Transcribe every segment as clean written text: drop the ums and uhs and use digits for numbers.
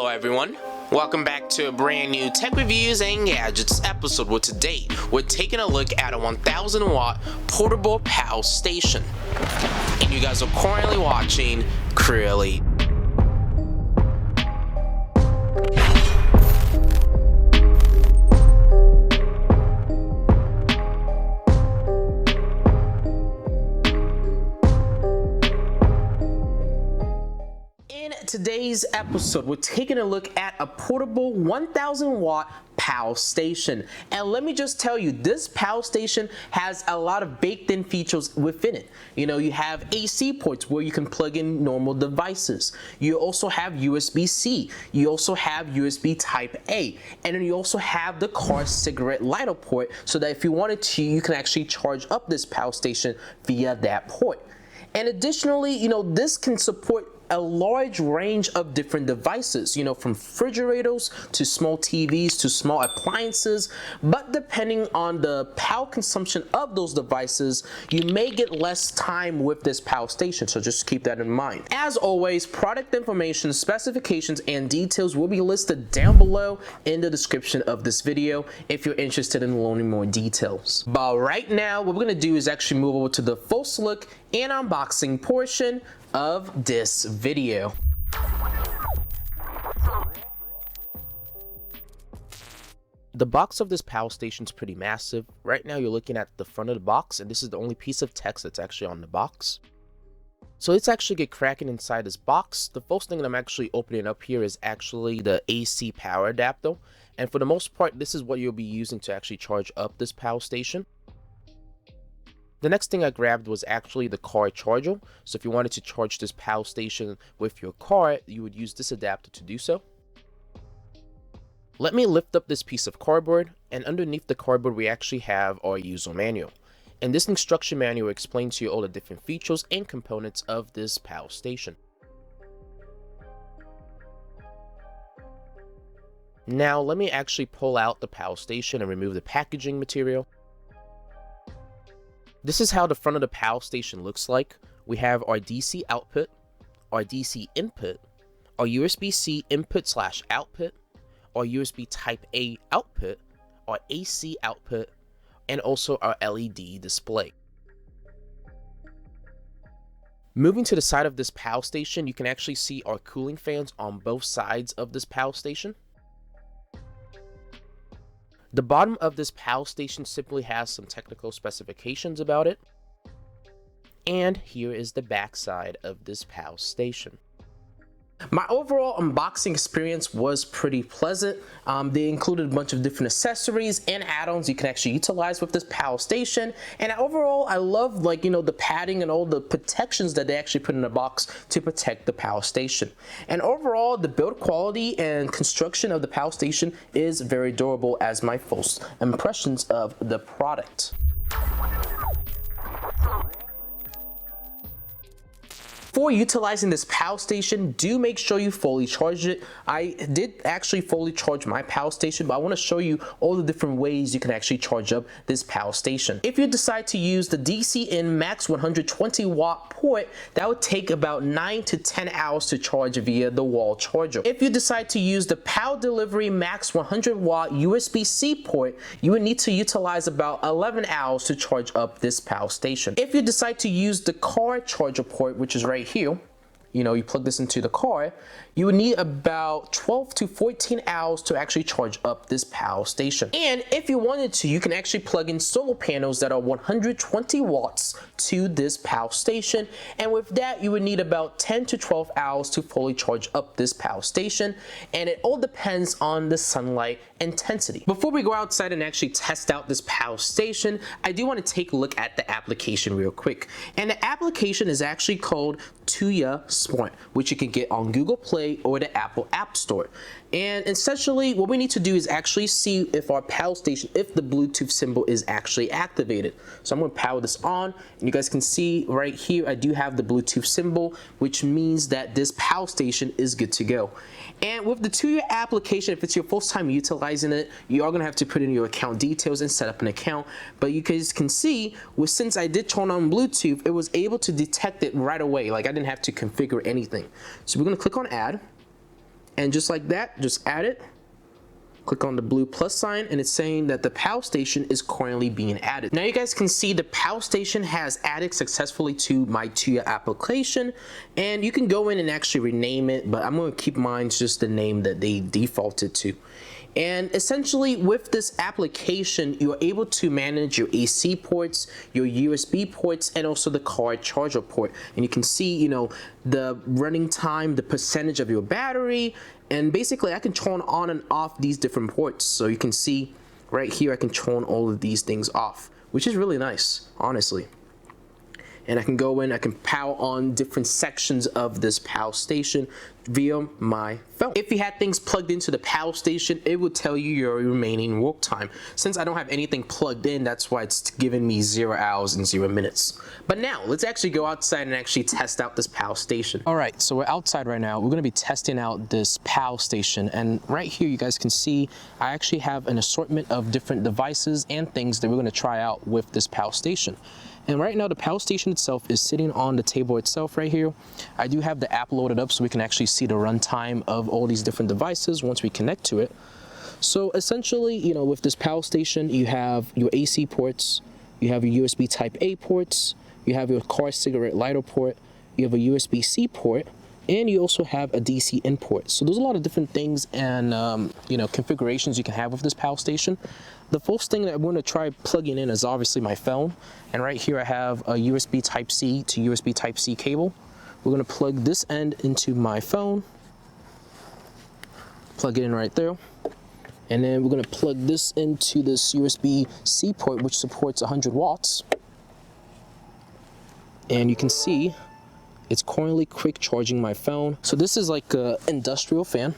Hello everyone, welcome back to a brand new Tech Reviews and Gadgets episode where today we're taking a look at a 1000 watt portable power station. And you guys are currently watching CrewElite. In today's episode, we're taking a look at a portable 1000 watt power station. And let me just tell you, this power station has a lot of baked in features within it. You know, you have AC ports where you can plug in normal devices. You also have USB-C. You also have USB Type A. And then you also have the car cigarette lighter port so that if you wanted to, you can actually charge up this power station via that port. And additionally, you know, this can support a large range of different devices, you know, from refrigerators to small TVs to small appliances. But depending on the power consumption of those devices, you may get less time with this power station, so just keep that in mind. As always, product information, specifications, and details will be listed down below in the description of this video if you're interested in learning more details. But right now, what we're gonna do is actually move over to the first look and unboxing portion of this video. The box of this power station is pretty massive. Right now you're looking at the front of the box, and this is the only piece of text that's actually on the box. So let's actually get cracking inside this box. The first thing that I'm actually opening up here is actually the AC power adapter, and for the most part this is what you'll be using to actually charge up this power station. The next thing I grabbed was actually the car charger. So if you wanted to charge this power station with your car, you would use this adapter to do so. Let me lift up this piece of cardboard, and underneath the cardboard we actually have our user manual. And this instruction manual explains to you all the different features and components of this power station. Now let me actually pull out the power station and remove the packaging material. This is how the front of the power station looks like. We have our DC output, our DC input, our USB-C input/output, our USB Type A output, our AC output, and also our LED display. Moving to the side of this power station, you can actually see our cooling fans on both sides of this power station. The bottom of this power station simply has some technical specifications about it. And here is the back side of this power station. My overall unboxing experience was pretty pleasant. They included a bunch of different accessories and add-ons you can actually utilize with this power station. And overall, I love, like, you know, the padding and all the protections that they actually put in the box to protect the power station. And overall, the build quality and construction of the power station is very durable as my first impressions of the product. For utilizing this power station, do make sure you fully charge it. I did actually fully charge my power station, but I want to show you all the different ways you can actually charge up this power station. If you decide to use the DC in max 120 watt port, that would take about 9 to 10 hours to charge via the wall charger. If you decide to use the power delivery max 100 watt USB-C port, you would need to utilize about 11 hours to charge up this power station. If you decide to use the car charger port, which is right here, you know, you plug this into the car, you would need about 12 to 14 hours to actually charge up this power station. And if you wanted to, you can actually plug in solar panels that are 120 watts to this power station. And with that, you would need about 10 to 12 hours to fully charge up this power station. And it all depends on the sunlight intensity. Before we go outside and actually test out this power station, I do want to take a look at the application real quick. And the application is actually called PURE Smart, which you can get on Google Play or the Apple App Store. And essentially what we need to do is actually see if our power station, if the Bluetooth symbol is actually activated. So I'm going to power this on, and you guys can see right here I do have the Bluetooth symbol, which means that this power station is good to go. And with the PURE application, if it's your first time utilizing it, you are going to have to put in your account details and set up an account. But you guys can see, since I did turn on Bluetooth, it was able to detect it right away. Like, I didn't have to configure anything. So we're going to click on add. And just like that, just add it. Click on the blue plus sign, and it's saying that the POW station is currently being added. Now you guys can see the POW station has added successfully to my TURE application, and you can go in and actually rename it, but I'm going to keep mine just the name that they defaulted to. And essentially with this application, you're able to manage your AC ports, your USB ports, and also the car charger port. And you can see, you know, the running time, the percentage of your battery, and basically I can turn on and off these different ports. So you can see right here, I can turn all of these things off, which is really nice, honestly. And I can go in, I can power on different sections of this POW station via my phone. If you had things plugged into the POW station, it would tell you your remaining work time. Since I don't have anything plugged in, that's why it's giving me 0 hours and 0 minutes. But now, let's actually go outside and actually test out this POW station. All right, so we're outside right now. We're gonna be testing out this POW station. And right here, you guys can see, I actually have an assortment of different devices and things that we're gonna try out with this POW station. And right now the POW station itself is sitting on the table itself right here. I do have the app loaded up so we can actually see the runtime of all these different devices once we connect to it. So essentially, you know, with this POW station, you have your AC ports, you have your USB type A ports, you have your car cigarette lighter port, you have a USB-C port, and you also have a DC in port. So there's a lot of different things and you know, configurations you can have with this POW station. The first thing that I'm going to try plugging in is obviously my phone. And right here I have a USB Type-C to USB Type-C cable. We're going to plug this end into my phone. Plug it in right there. And then we're going to plug this into this USB-C port, which supports 100 watts. And you can see it's currently quick charging my phone. So this is like an industrial fan.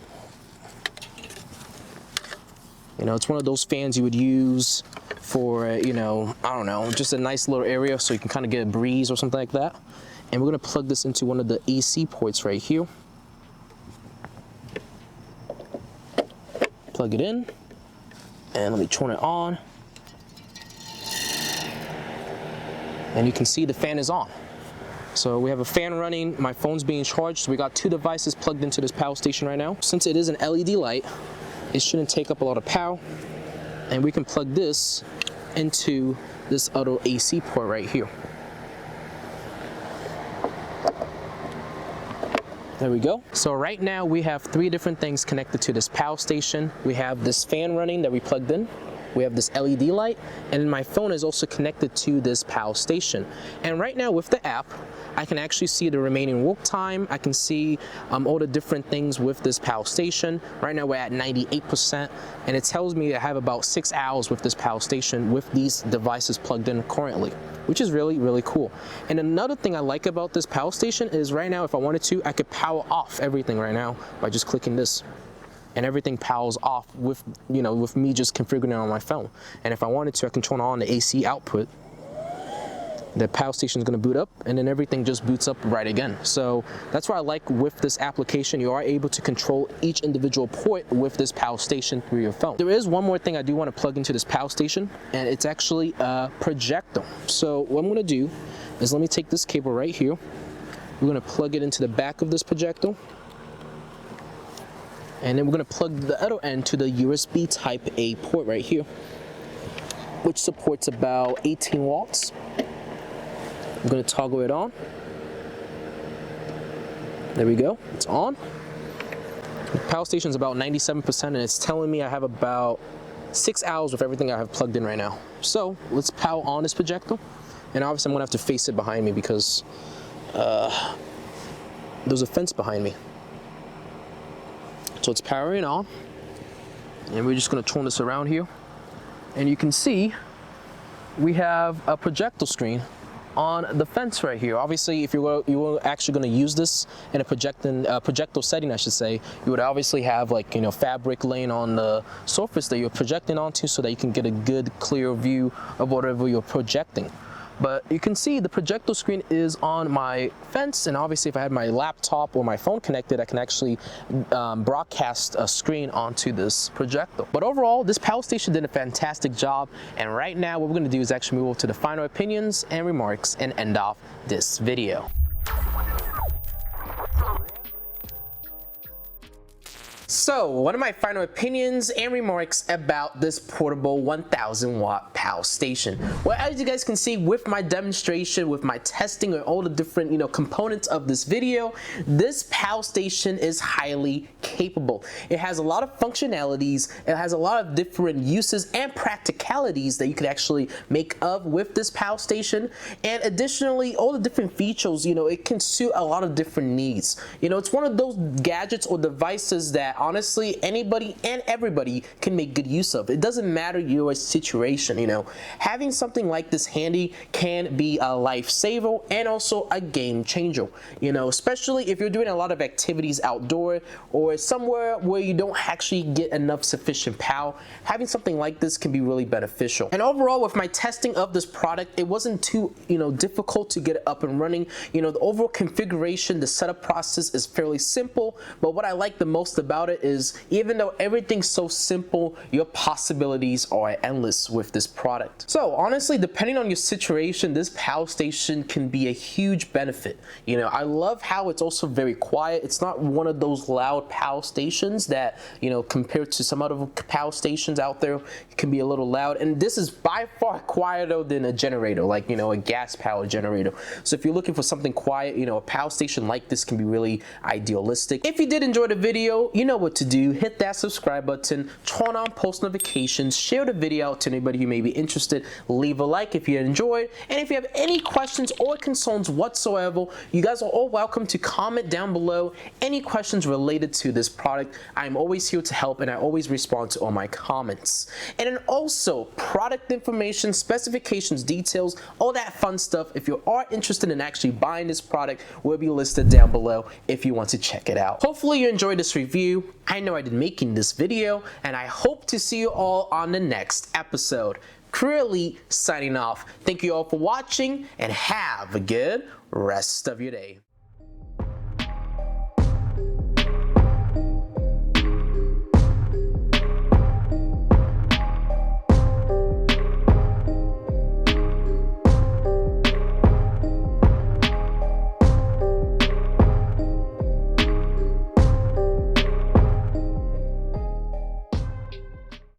You know, it's one of those fans you would use for, you know, I don't know, just a nice little area so you can kind of get a breeze or something like that. And we're going to plug this into one of the AC ports right here. Plug it in. And let me turn it on. And you can see the fan is on. So we have a fan running, my phone's being charged. So we got 2 devices plugged into this POW station right now. Since it is an LED light, it shouldn't take up a lot of power, and we can plug this into this other AC port right here. There we go. So right now we have 3 different things connected to this POW station. We have this fan running that we plugged in. We have this LED light, and my phone is also connected to this POW station. And right now with the app, I can actually see the remaining work time. I can see all the different things with this POW station. Right now we're at 98%, and it tells me I have about 6 hours with this POW station with these devices plugged in currently, which is really, really cool. And another thing I like about this POW station is right now, if I wanted to, I could power off everything right now by just clicking this. And everything powers off with, you know, with me just configuring it on my phone. And if I wanted to, I can turn on the AC output. The POW station is going to boot up, and then everything just boots up right again. So that's what I like with this application. You are able to control each individual port with this POW station through your phone. There is one more thing I do want to plug into this POW station, and it's actually a projector. So what I'm going to do is let me take this cable right here. We're going to plug it into the back of this projector. And then we're going to plug the other end to the USB Type A port right here, which supports about 18 watts. I'm going to toggle it on. There we go. It's on. The POW station is about 97%, and it's telling me I have about 6 hours with everything I have plugged in right now. So let's power on this projector. And obviously I'm going to have to face it behind me because there's a fence behind me. So it's powering on, and we're just going to turn this around here, and you can see we have a projector screen on the fence right here. Obviously, if you were actually going to use this in a projector setting, I should say, you would obviously have, like, you know, fabric laying on the surface that you're projecting onto so that you can get a good clear view of whatever you're projecting. But you can see the projector screen is on my fence, and obviously if I had my laptop or my phone connected, I can actually broadcast a screen onto this projector. But overall, this POW station did a fantastic job, and right now what we're going to do is actually move over to the final opinions and remarks and end off this video. So, one of my final opinions and remarks about this portable 1000 watt power station. Well, as you guys can see with my demonstration, with my testing and all the different, components of this video, this power station is highly capable. It has a lot of functionalities, it has a lot of different uses and practicalities that you could actually make of with this power station. And additionally, all the different features, it can suit a lot of different needs. It's one of those gadgets or devices that honestly anybody and everybody can make good use of. It doesn't matter your situation. Having something like this handy can be a lifesaver and also a game changer, especially if you're doing a lot of activities outdoor or somewhere where you don't actually get enough sufficient power. Having something like this can be really beneficial. And overall, with my testing of this product, it wasn't too difficult to get it up and running. The overall configuration, the setup process is fairly simple, but what I like the most about it is even though everything's so simple, your possibilities are endless with this product. So honestly, depending on your situation, this power station can be a huge benefit. I love how it's also very quiet. It's not one of those loud power stations that, compared to some other power stations out there, it can be a little loud. And this is by far quieter than a generator, like, a gas power generator. So if you're looking for something quiet, a power station like this can be really idealistic. If you did enjoy the video, you know what to do. Hit that subscribe button, turn on post notifications, share the video out to anybody who may be interested, leave a like if you enjoyed, and if you have any questions or concerns whatsoever, you guys are all welcome to comment down below any questions related to this product. I'm always here to help and I always respond to all my comments. And then also product information, specifications, details, all that fun stuff, if you are interested in actually buying this product, will be listed down below if you want to check it out. Hopefully you enjoyed this review. I know I did making this video, and I hope to see you all on the next episode. CrewElite signing off. Thank you all for watching and have a good rest of your day.